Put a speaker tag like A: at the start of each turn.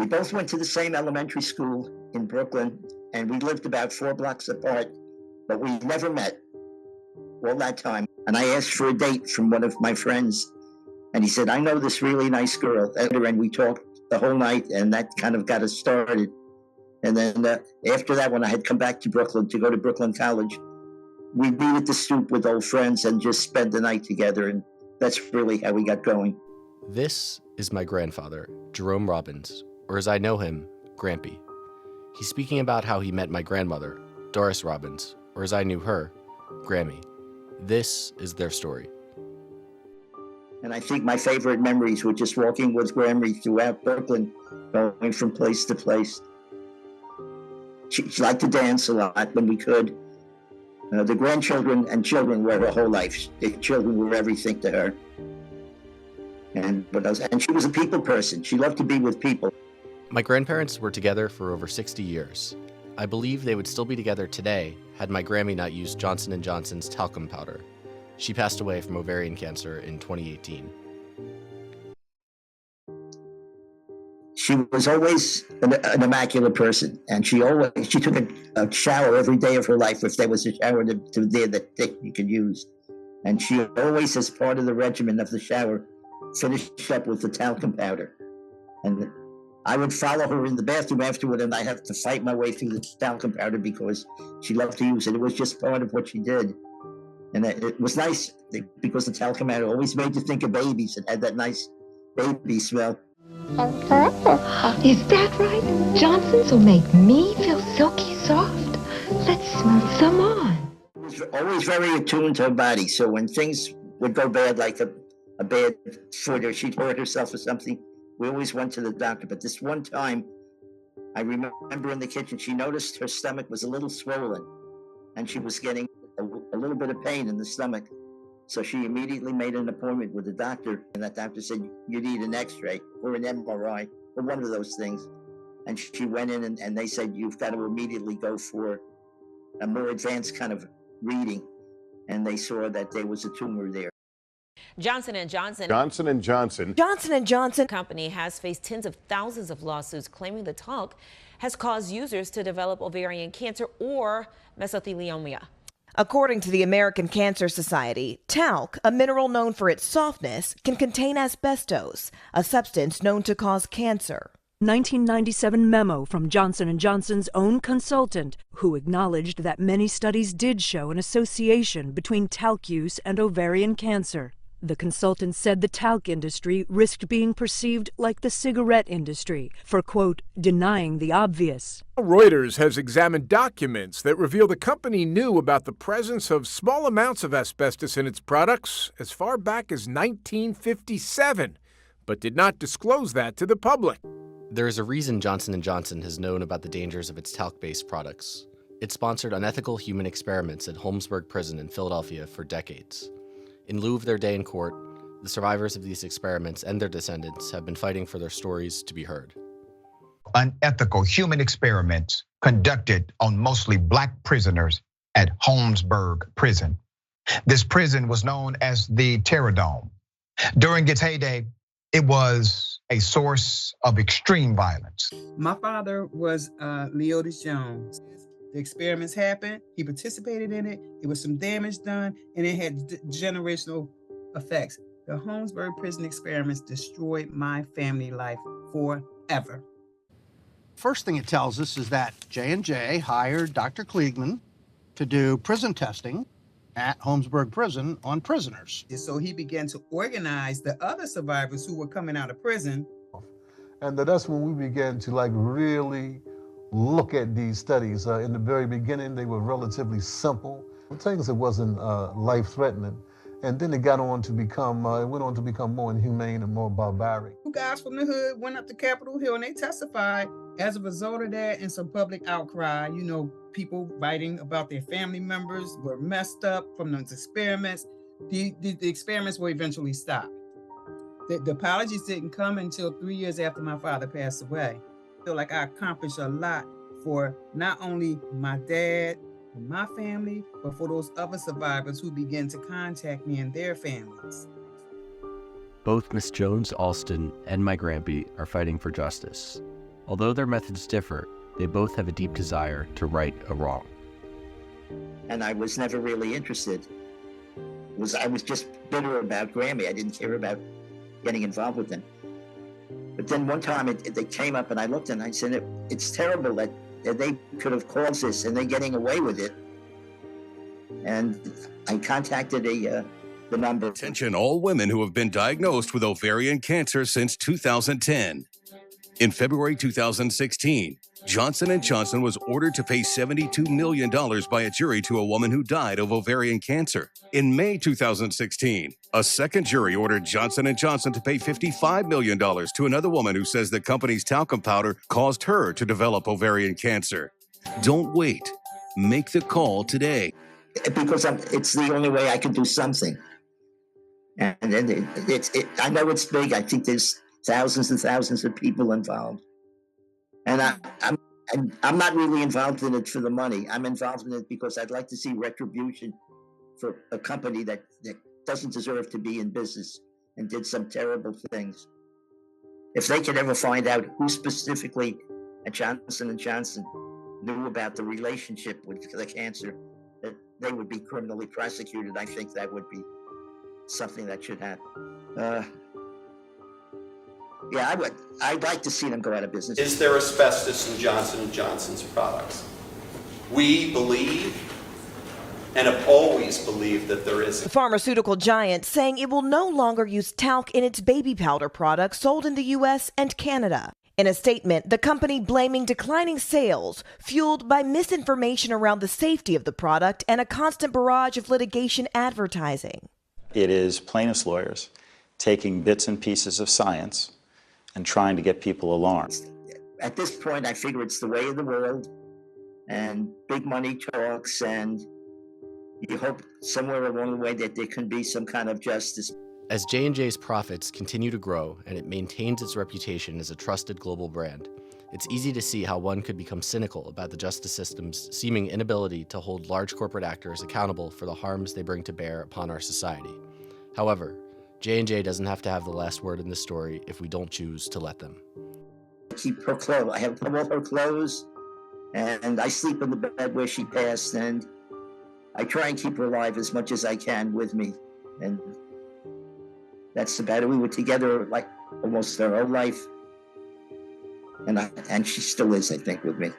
A: We both went to the same elementary school in Brooklyn, and we lived about 4 blocks apart, but we never met all that time. And I asked for a date from one of my friends, and he said, I know this really nice girl. And we talked the whole night, and that kind of got us started. And then after that, when I had come back to Brooklyn to go to Brooklyn College, we'd meet at the stoop with old friends and just spend the night together. And that's really how we got going.
B: This is my grandfather, Jerome Robbins, or as I know him, Grampy. He's speaking about how he met my grandmother, Doris Robbins, or as I knew her, Grammy. This is their story.
A: And I think my favorite memories were just walking with Grammy throughout Brooklyn, going from place to place. She liked to dance a lot when we could. The grandchildren and children were her whole life. The children were everything to her. And she was a people person. She loved to be with people.
B: My grandparents were together for over 60 years. I believe they would still be together today had my Grammy not used Johnson & Johnson's talcum powder. She passed away from ovarian cancer in 2018.
A: She was always an immaculate person, and she took a shower every day of her life if there was a shower there that you could use. And she always, as part of the regimen of the shower, finished up with the talcum powder. And I would follow her in the bathroom afterward, and I have to fight my way through the talcum powder because she loved to use it. It was just part of what she did. And it was nice because the talcum powder always made you think of babies. It had that nice baby smell.
C: Is that right? Johnson's will make me feel silky soft. Let's smooth some on.
A: She was always very attuned to her body. So when things would go bad, like a bad foot or she'd hurt herself or something, we always went to the doctor. But this one time, I remember in the kitchen, she noticed her stomach was a little swollen and she was getting a little bit of pain in the stomach. So she immediately made an appointment with the doctor, and that doctor said, you need an x-ray or an MRI or one of those things. And she went in and they said, you've got to immediately go for a more advanced kind of reading. And they saw that there was a tumor there.
D: Johnson & Johnson.
E: Johnson & Johnson.
D: Johnson & Johnson company has faced tens of thousands of lawsuits claiming the talc has caused users to develop ovarian cancer or mesothelioma.
F: According to the American Cancer Society, talc, a mineral known for its softness, can contain asbestos, a substance known to cause cancer.
G: 1997 memo from Johnson & Johnson's own consultant, who acknowledged that many studies did show an association between talc use and ovarian cancer. The consultant said the talc industry risked being perceived like the cigarette industry for, quote, denying the obvious.
H: Reuters has examined documents that reveal the company knew about the presence of small amounts of asbestos in its products as far back as 1957, but did not disclose that to the public.
B: There is a reason Johnson & Johnson has known about the dangers of its talc-based products. It sponsored unethical human experiments at Holmesburg prison in Philadelphia for decades. In lieu of their day in court, the survivors of these experiments and their descendants have been fighting for their stories to be heard.
I: Unethical human experiments conducted on mostly Black prisoners at Holmesburg prison. This prison was known as the Terror Dome. During its heyday, it was a source of extreme violence.
J: My father was Leotis Jones. The experiments happened, he participated in it, it was some damage done, and it had generational effects. The Holmesburg prison experiments destroyed my family life forever.
K: First thing it tells us is that J&J hired Dr. Kliegman to do prison testing at Holmesburg Prison on prisoners.
J: And so he began to organize the other survivors who were coming out of prison.
E: And that's when we began to really look at these studies. In the very beginning, they were relatively simple, things that wasn't life-threatening. And then it went on to become more inhumane and more barbaric.
J: Two guys from the hood went up to Capitol Hill and they testified. As a result of that and some public outcry, people writing about their family members were messed up from those experiments. The experiments were eventually stopped. The apologies didn't come until 3 years after my father passed away. I feel like I accomplished a lot for not only my dad and my family, but for those other survivors who began to contact me and their families.
L: Both Miss Jones-Alston and my Grampy are fighting for justice. Although their methods differ, they both have a deep desire to right a wrong.
A: And I was never really interested. I was just bitter about Grammy. I didn't care about getting involved with them. But then one time they came up and I looked and I said, it's terrible that they could have caused this and they're getting away with it. And I contacted the number.
M: Attention all women who have been diagnosed with ovarian cancer since 2010. In February 2016, Johnson & Johnson was ordered to pay $72 million by a jury to a woman who died of ovarian cancer. In May 2016, a second jury ordered Johnson & Johnson to pay $55 million to another woman who says the company's talcum powder caused her to develop ovarian cancer. Don't wait. Make the call today.
A: Because it's the only way I can do something. And then I know it's big. I think there's thousands and thousands of people involved. And I'm not really involved in it for the money. I'm involved in it because I'd like to see retribution for a company that doesn't deserve to be in business and did some terrible things. If they could ever find out who specifically at Johnson & Johnson knew about the relationship with the cancer, that they would be criminally prosecuted. I think that would be something that should happen. Yeah, I would. I'd like to see them go out of business.
N: Is there asbestos in Johnson & Johnson's products? We believe and have always believed that there is.
F: The pharmaceutical giant saying it will no longer use talc in its baby powder products sold in the U.S. and Canada. In a statement, the company blaming declining sales fueled by misinformation around the safety of the product and a constant barrage of litigation advertising.
O: It is plaintiffs' lawyers taking bits and pieces of science and trying to get people alarmed.
A: At this point, I figure it's the way of the world, and big money talks, and you hope somewhere along the way that there can be some kind of justice.
B: As J&J's profits continue to grow and it maintains its reputation as a trusted global brand, it's easy to see how one could become cynical about the justice system's seeming inability to hold large corporate actors accountable for the harms they bring to bear upon our society. However, J&J doesn't have to have the last word in this story if we don't choose to let them.
A: Keep her clothes. I have all her clothes, and I sleep in the bed where she passed, and I try and keep her alive as much as I can with me. And that's about it. We were together like almost her whole life. And she still is, I think, with me.